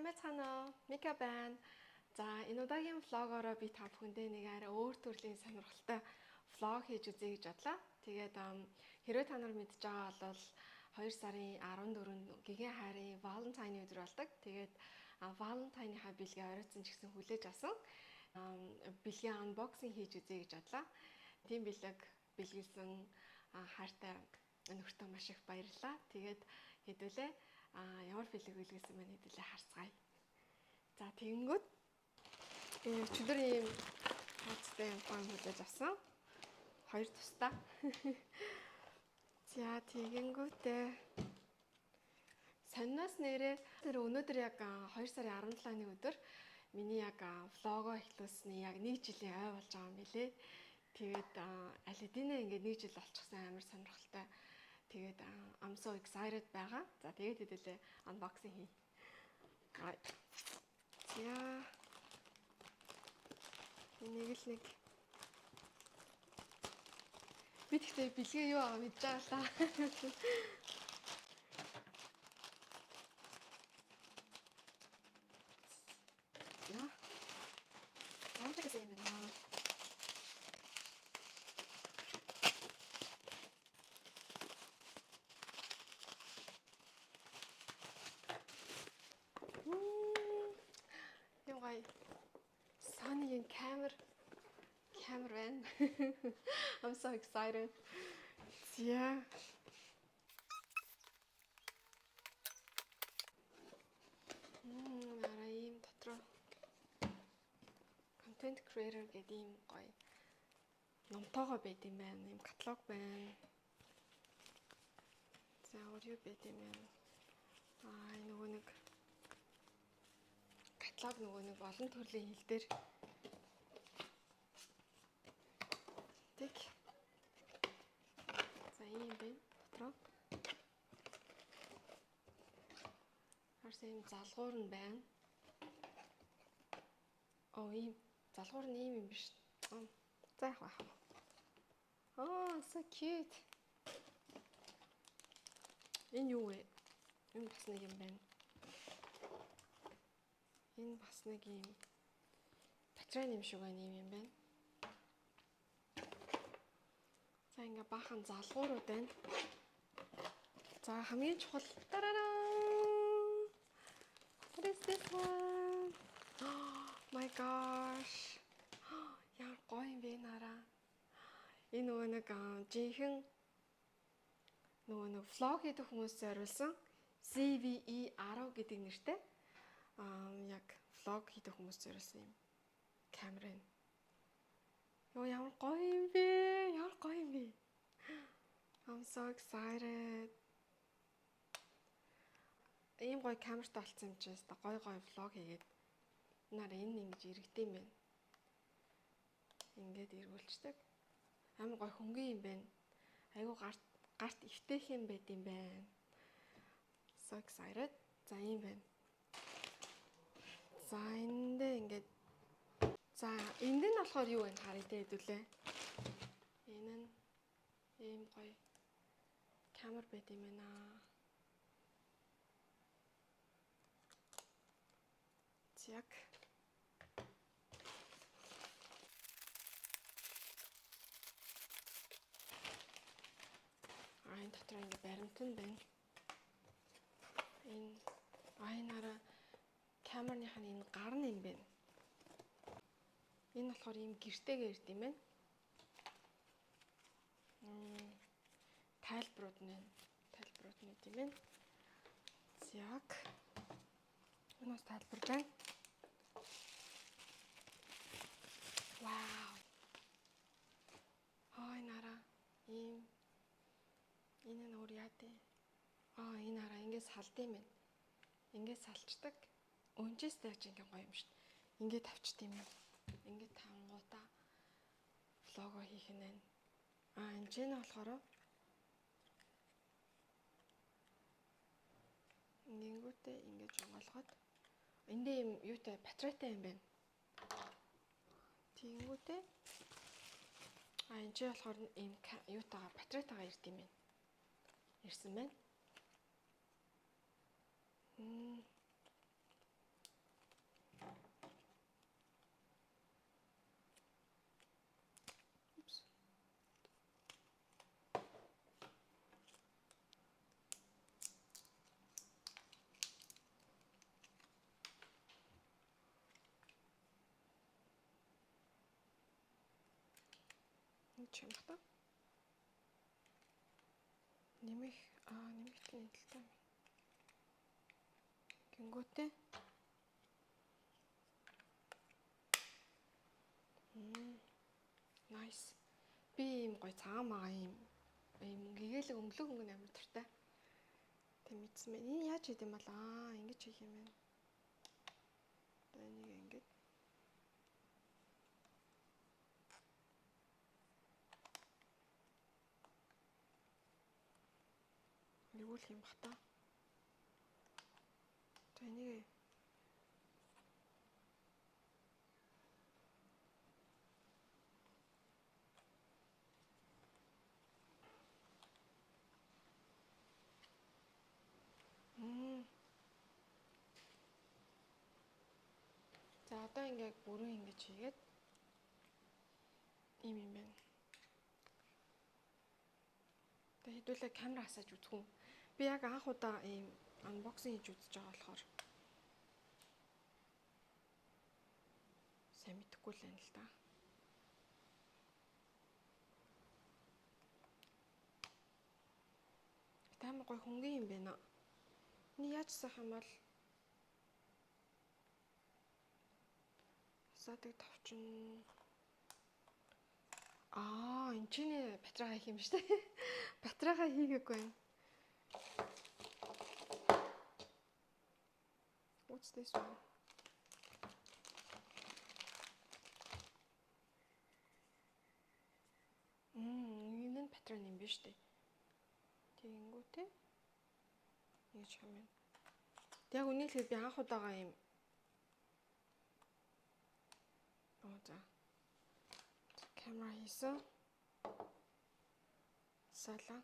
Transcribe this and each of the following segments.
сайн байцгаана уу? Мика байна. За, энэ удаагийн влогоороо би та бүхэндээ нэг арай өөр төрлийн сонирхолтой влог хийж үзье гэж бодлоо. Тэгээд хэрвээ та нар мэдж байгаа бол 2 сарын 14-нд гигэн хайрын Valentine өдөр болдог. Тэгээд Valentine-ийнхаа бэлгээ оройтсан ч гэсэн хүлээж авсан. Бэлгийн unboxing хийж үзье гэж бодлоо. Тийм бэлэг бэлгэлсэн хайртай нөхөртөө маш их баярлалаа. Тэгээд хэдүүлээ ямар бэлэг бэлгэлсэн байна хэдүүлээ харцгаая. За тэгэнгүүт өчигдөр ийм хацтай фон хүлээж авсан. 2 тусдаа. За тэгэнгүүтээ сонноос нэрээ тэр өнөөдөр яг 2 сарын 17-ны өдөр миний яг влогоо эхлүүлсний яг 1 жилийн ой болж байгаа юм билээ. Тэгээд аль хэдийнэ ингээд 1 жил болчихсон амар сонирхолтой. Тэгээд I'm so excited байгаа. За тэгээд хэдүүлээ unboxing хий. За. Энийг л нэг би тэгтээ бэлгээ юу аа мэдж байгаа л та. Яа. Ямар ч гэсэн юм байна. Юм гай. Sony-ийн камер байна. I'm so excited. Yeah. Нара ийм дотроо content creator гэдэг ийм гоё номтойгоо байд юм байна. Ийм каталог байна. За өөр юу байд юм бэ? Нөгөө нэг каталог нөгөө нэг олон төрлийн хэл дээр тэг. За ийм байна. Дотроо харсан ийм залгуур нь байна. Ийм залгуур нь ийм юм биш. За яах вэ? So cute. Энэ юу вэ? Энэ бас нэг юм байна. Энэ бас нэг юм патрон юм шиг байна юм байна. За ингээ баахан залгуурууд байна. За хамгийн чухал тарараа. What is this one? Oh my gosh. Яа гоё юм бэ нараа. Энэ нөгөө нэг жинхэнэ нөгөө нэг влог хийдэг хүмүүс зориулсан CVE 10 гэдэг нэртэй яг влог хийдэг хүмүүс зориулсан юм камер нь. Йоо ямар гоё юм бэ? Ямар гоё юм бэ? I'm so excited. Ийм гоё камертай болсон юм чинь гоё влог хийгээд нараа энэ ингэж иргэдэм байх. Ингээд эргүүлчихдэг. Амар гоё хөнгөн юм байна. Айгу гарт эвтээх юм байт юм байна. So excited. За ийм байна. За эндээ ингээд за энд нь болохоор юу вэ харъя тэ хэдүүлээ. Энэ нь ийм гоё камер байт юм байна. Яг энэ дотор ингээ баримтан байна. Энэ нараа камерных нь энэ гар нь юм байна. Энэ болохоор ийм гэртэйгээр ирд юм байна. Тайлбарууд нь юм байна. Яг энэ бас тайлбар байна. Вау. Нараа ийм энэ нь өөр яа дээ. Энэ хараа ингээд салдсан юм. Ингээд салчдаг. Өнчөөс тааж ингээд гоё юм шүү дээ. Ингээд тавьчт юм. Ингээд тангуудаа влого хийх нь байна. Энэ ч нь болохоор ингэнгүүтээ ингээд жонголгоод эндээ юм юутай батарейтай юм байна. Тэгэнгүүтээ энэ ч болохоор ийм юутайгаа батарейтайгаа ирд юм байна. Ирсэн байна. гэж юм байна. Нэмэгтэй нийтлэлтэй. Гингүүтээ. Nice. Би ийм гоё цагаан магаа ийм гэгээлэг өнгөлөг өнгө амар дуртай. Тэг мэдсэн мэ. Энэ яаж хийх юм бол ингэж хийх юм байна. Одоо энийг ингэж эргүүлэх юм бах та. Тэг энийг За одоо ингээд бүрэн ингэж хийгээд ийм юм байна. Тэг хэдүүлээ камера асааж үзэх үү. Би яг анх удаа ийм анбоксинг хийж үзэж байгаа болохоор сайн мэдэхгүй л байна л да. Амар гоё хөнгөн юм байна. Эний яаж сах юм бол асаадаг товчин. Энэ чиний батарейгаа хийх юм шүү дээ. Батарейгаа хийгээгүй байна. What's this one? Энэ нь батарей юм биш үү? Тэгэнгүүтээ нэг юм байна. Яг үнийг л би анх удаага юм. За. Камера хийсэн. Сала.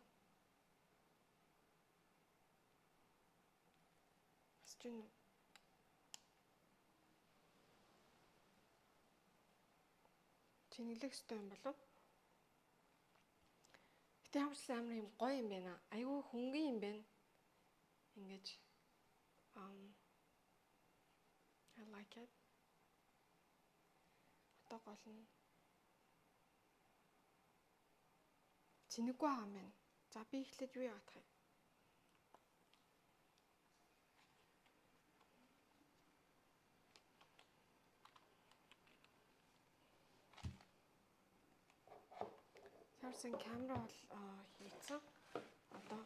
Асчин. Чингэлэх ёстой юм болов? Гэтэ ямарчсан амар юм гоё юм байна. Айгүй хөнгөн юм байна. Ингэж I like it. Одоо гол нь цэнэггүй байгаа юм байна. За би эхлээд юу яах вэ? Тэрсэн камера бол хийцэн. Одоо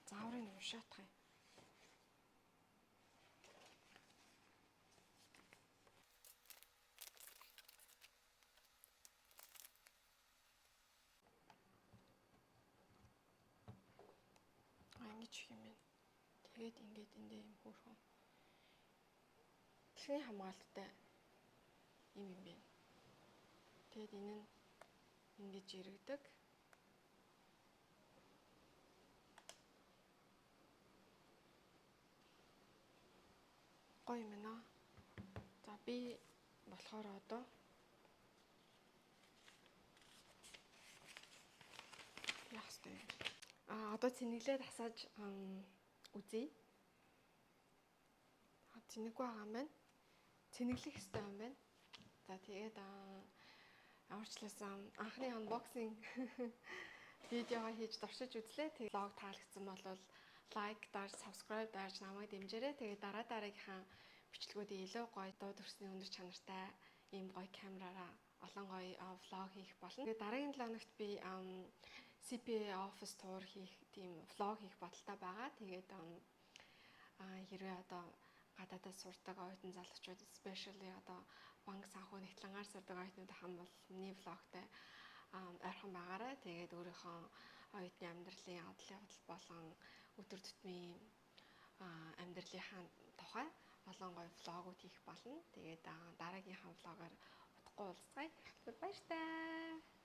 зааврыг уншаах юм. Ингэж юм байна. Тэгээд ингээд эндээ юм хөөрхөн. Дэлхийн хамгаалттай юм байна. Тэгээд энэ нь ингэж иргэдэг. Гоё юм байна. За би болохоор одоо яах вэ? Одоо цэнэглээд асааж үзье. Цэнэггүй байгаа юм байна. Цэнэглэх ёстой юм байна. За тэгээд ямарчлаас анхны unboxing видео хийж туршиж үзлээ. Тэгээд влог таалагдсан бол лайк дарж, subscribe дарж намайг дэмжээрэй. Тэгээд дараагийнхаа бичлэгүүдийн илүү гоё дуу төрсний өндөр чанартай ийм гоё камераараа олон гоё влог хийх болно. Тэгээд дараагийн 7 хоногт би CPA office tour хийх тийм влог хийх бодолтой байгаа. Тэгээд хэрвээ одоо гадаадаас сурдаг оюутан залуучууд especially одоо банк санхүү нэгтлэнгаар сурдаг оюутнууд хам бол миний влогтой ойрхон байгаарай. Тэгээд өөрийнхөө оюутны амьдралын адал явдал болон өдөр тутмын амьдралынхаа тухай олон гоё влогууд хийх болно. Тэгээд дараагийнхаа влогоор удахгүй уулзцгаая. Баяр таа.